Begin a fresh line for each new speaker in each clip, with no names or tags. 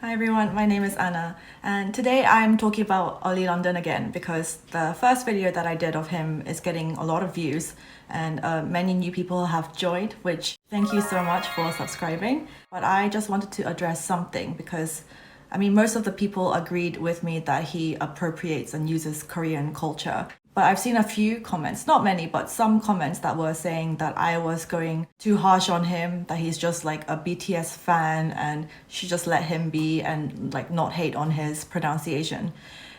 Hi everyone, my name is Anna, and today I'm talking about Oli London again because the first video that I did of him is getting a lot of views and many new people have joined, which thank you so much for subscribing. But I just wanted to address something because most of the people agreed with me that he appropriates and uses Korean culture. But I've seen a few comments, not many, but some comments that were saying that I was going too harsh on him, that he's just like a BTS fan and should just let him be and like not hate on his pronunciation,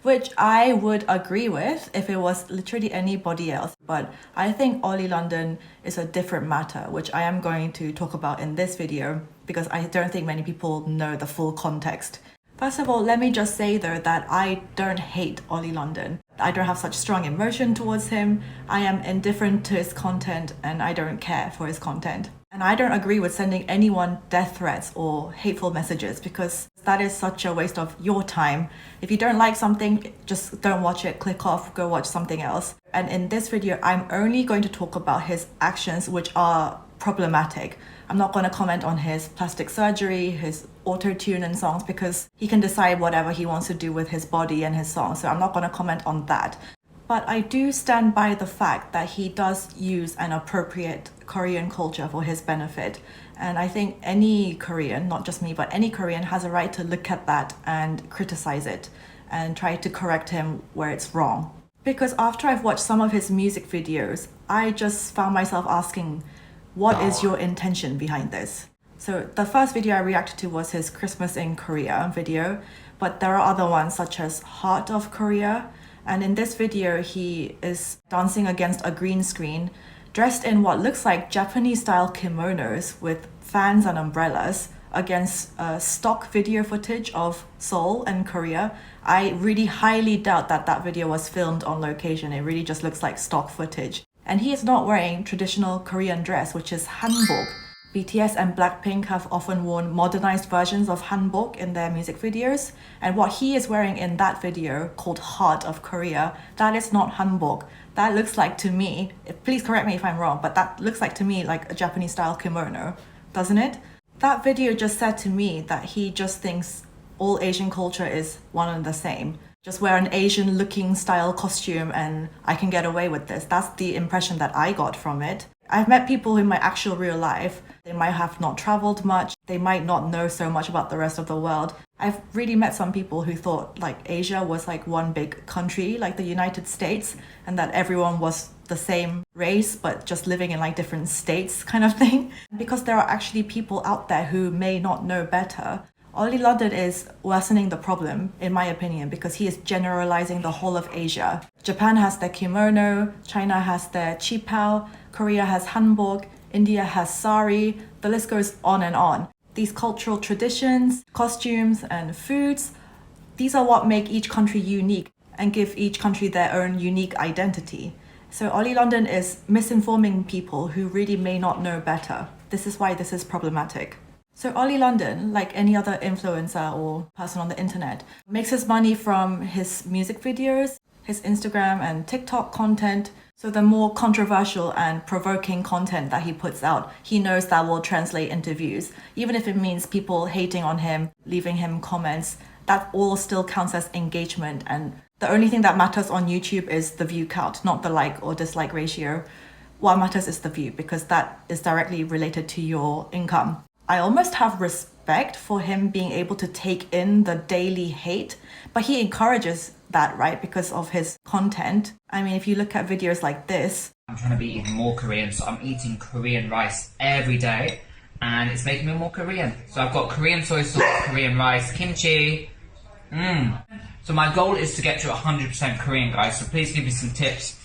which I would agree with if it was literally anybody else. But I think Oli London is a different matter, which I am going to talk about in this video because I don't think many people know the full context. First of all, let me just say though that I don't hate Oli London. I don't have such strong emotion towards him. I am indifferent to his content and I don't care for his content. And I don't agree with sending anyone death threats or hateful messages because that is such a waste of your time. If you don't like something, just don't watch it, click off, go watch something else. And in this video, I'm only going to talk about his actions which are problematic. I'm not going to comment on his plastic surgery, his auto-tune and songs because he can decide whatever he wants to do with his body and his songs, so I'm not going to comment on that. But I do stand by the fact that he does use and appropriate Korean culture for his benefit. And I think any Korean, not just me, but any Korean has a right to look at that and criticize it and try to correct him where it's wrong. Because after I've watched some of his music videos, I just found myself asking, what is your intention behind this? So the first video I reacted to was his Christmas in Korea video, but there are other ones such as Heart of Korea. And in this video, he is dancing against a green screen, dressed in what looks like Japanese style kimonos with fans and umbrellas against stock video footage of Seoul and Korea. I really highly doubt that that video was filmed on location. It really just looks like stock footage. And he is not wearing traditional Korean dress, which is hanbok. BTS and Blackpink have often worn modernized versions of hanbok in their music videos. And what he is wearing in that video, called Heart of Korea, that is not hanbok. That looks like to me, please correct me if I'm wrong, but that looks like to me like a Japanese style kimono, doesn't it? That video just said to me that he just thinks all Asian culture is one and the same. Just wear an Asian looking style costume and I can get away with this. That's the impression that I got from it. I've met people in my actual real life. They might have not traveled much. They might not know so much about the rest of the world. I've really met some people who thought like Asia was like one big country, like the United States, and that everyone was the same race, but just living in like different states kind of thing. Because there are actually people out there who may not know better. Oli London is worsening the problem, in my opinion, because he is generalizing the whole of Asia. Japan has their kimono, China has their qipao, Korea has hanbok, India has sari, the list goes on and on. These cultural traditions, costumes, and foods, these are what make each country unique and give each country their own unique identity. So Oli London is misinforming people who really may not know better. This is why this is problematic. So Oli London, like any other influencer or person on the internet, makes his money from his music videos, his Instagram and TikTok content. So the more controversial and provoking content that he puts out, he knows that will translate into views. Even if it means people hating on him, leaving him comments, that all still counts as engagement. And the only thing that matters on YouTube is the view count, not the like or dislike ratio. What matters is the view because that is directly related to your income. I almost have respect for him being able to take in the daily hate, but he encourages that, right? Because of his content. If you look at videos like this.
I'm trying to be even more Korean, so I'm eating Korean rice every day, and it's making me more Korean. So I've got Korean soy sauce, Korean rice, kimchi. So my goal is to get to 100% Korean, guys, so please give me some tips.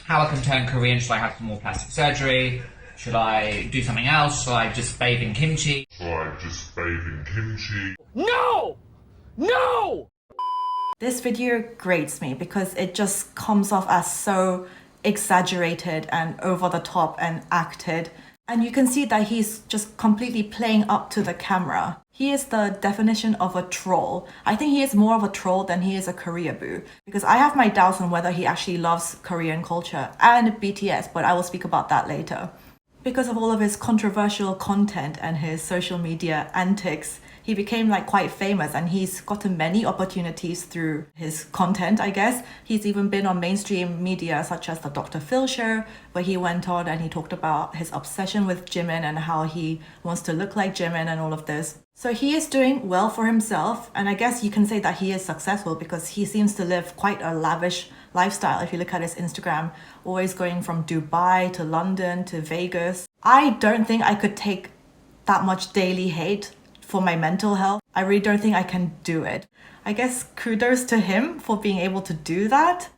How I can turn Korean. Should I have some more plastic surgery? Should I do something else? Should I just bathe in kimchi?
No! No!
This video grates me because it just comes off as so exaggerated and over the top and acted. And you can see that he's just completely playing up to the camera. He is the definition of a troll. I think he is more of a troll than he is a Koreaboo. Because I have my doubts on whether he actually loves Korean culture and BTS, but I will speak about that later. Because of all of his controversial content and his social media antics, he became like quite famous and he's gotten many opportunities through his content, I guess. He's even been on mainstream media such as the Dr. Phil show, where he went on and he talked about his obsession with Jimin and how he wants to look like Jimin and all of this. So he is doing well for himself, and I guess you can say that he is successful because he seems to live quite a lavish lifestyle. If you look at his Instagram, always going from Dubai to London to Vegas. I don't think I could take that much daily hate for my mental health. I really don't think I can do it. I guess kudos to him for being able to do that.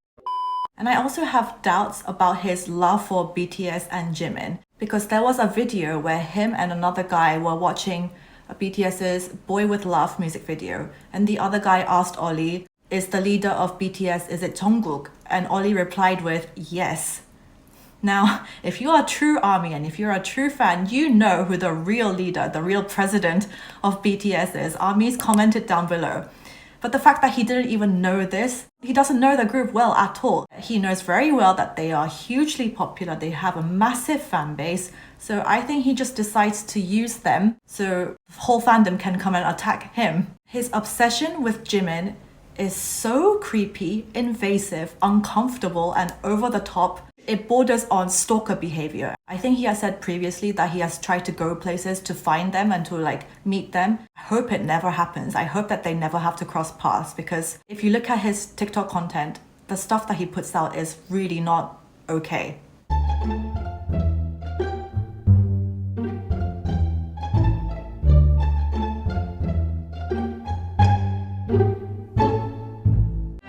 And I also have doubts about his love for BTS and Jimin, because there was a video where him and another guy were watching BTS's Boy With Love music video, and the other guy asked Oli, is the leader of BTS, is it Jungkook? And Oli replied with, yes. Now, if you are a true ARMY and if you're a true fan, you know who the real leader, the real president of BTS is. ARMYs commented down below. But the fact that he didn't even know this, he doesn't know the group well at all. He knows very well that they are hugely popular. They have a massive fan base. So I think he just decides to use them so the whole fandom can come and attack him. His obsession with Jimin is so creepy, invasive, uncomfortable, and over the top. It borders on stalker behavior. I think he has said previously that he has tried to go places to find them and to like meet them. I hope it never happens. I hope that they never have to cross paths, because if you look at his TikTok content, the stuff that he puts out is really not okay.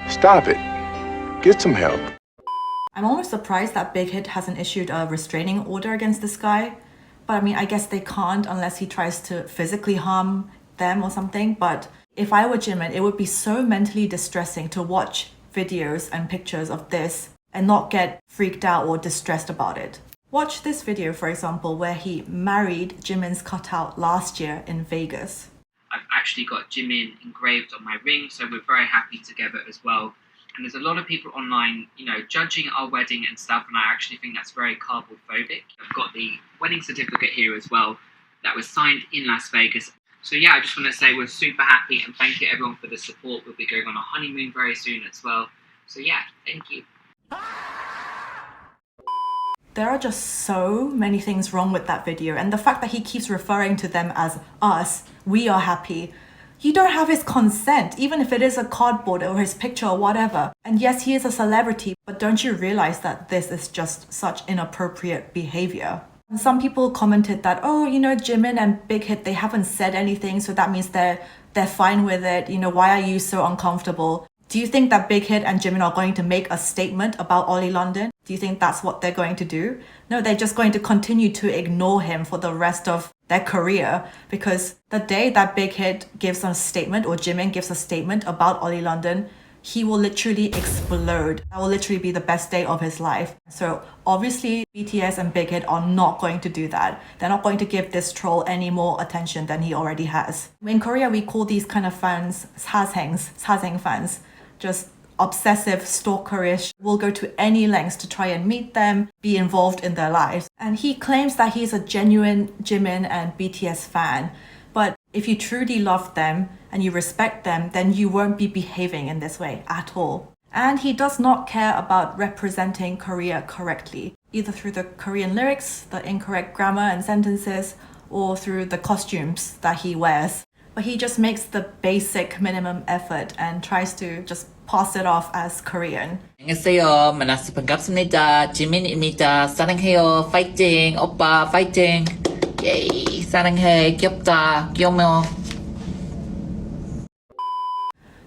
Stop it. Get some help.
I'm almost surprised that Big Hit hasn't issued a restraining order against this guy. But I mean, I guess they can't unless he tries to physically harm them or something. But if I were Jimin, it would be so mentally distressing to watch videos and pictures of this and not get freaked out or distressed about it. Watch this video, for example, where he married Jimin's cutout last year in Vegas.
I've actually got Jimin engraved on my ring, so we're very happy together as well. And there's a lot of people online, judging our wedding and stuff, and I actually think that's very carbophobic. I've got the wedding certificate here as well that was signed in Las Vegas. So yeah, I just want to say we're super happy and thank you everyone for the support. We'll be going on a honeymoon very soon as well. So yeah, thank you.
There are just so many things wrong with that video, and the fact that he keeps referring to them as us, we are happy. You don't have his consent, even if it is a cardboard or his picture or whatever. And yes, he is a celebrity, but don't you realize that this is just such inappropriate behavior? And some people commented that, oh, Jimin and Big Hit, they haven't said anything, so that means they're fine with it. Why are you so uncomfortable? Do you think that Big Hit and Jimin are going to make a statement about Oli London? Do you think that's what they're going to do? No, they're just going to continue to ignore him for the rest of their career, because the day that Big Hit gives a statement or Jimin gives a statement about Oli London, he will literally explode. That will literally be the best day of his life. So obviously BTS and Big Hit are not going to do that. They're not going to give this troll any more attention than he already has. In Korea, we call these kind of fans sazeng fans, just obsessive, stalkerish, will go to any lengths to try and meet them, be involved in their lives. And he claims that he's a genuine Jimin and BTS fan. But if you truly love them and you respect them, then you won't be behaving in this way at all. And he does not care about representing Korea correctly, either through the Korean lyrics, the incorrect grammar and sentences, or through the costumes that he wears. But he just makes the basic minimum effort and tries to just pass it off as Korean.
안녕하세요. 만나서 반갑습니다. 지민입니다. 사랑해요. 파이팅. 오빠 파이팅. 예이. 사랑해. 귀엽다. 귀여워.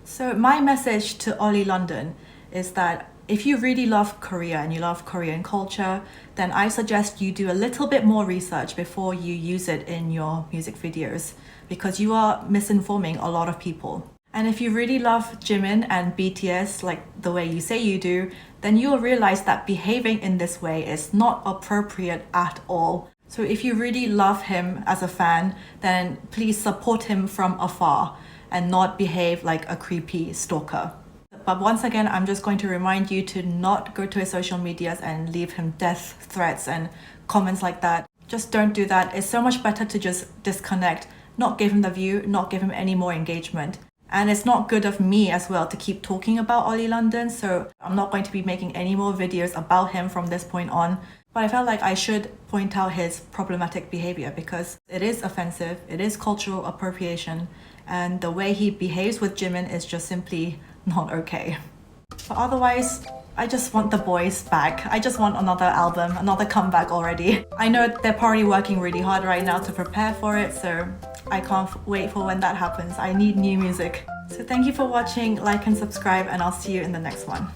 So my message to Oli London is that if you really love Korea and you love Korean culture, then I suggest you do a little bit more research before you use it in your music videos, because you are misinforming a lot of people. And if you really love Jimin and BTS like the way you say you do, then you'll realize that behaving in this way is not appropriate at all. So if you really love him as a fan, then please support him from afar and not behave like a creepy stalker. But once again, I'm just going to remind you to not go to his social medias and leave him death threats and comments like that. Just don't do that. It's so much better to just disconnect, not give him the view, not give him any more engagement. And it's not good of me as well to keep talking about Oli London, so I'm not going to be making any more videos about him from this point on. But I felt like I should point out his problematic behavior because it is offensive, it is cultural appropriation, and the way he behaves with Jimin is just simply not okay. But otherwise, I just want the boys back. I just want another album, another comeback already. I know they're probably working really hard right now to prepare for it, so I can't wait for when that happens. I need new music. So thank you for watching, like and subscribe, and I'll see you in the next one.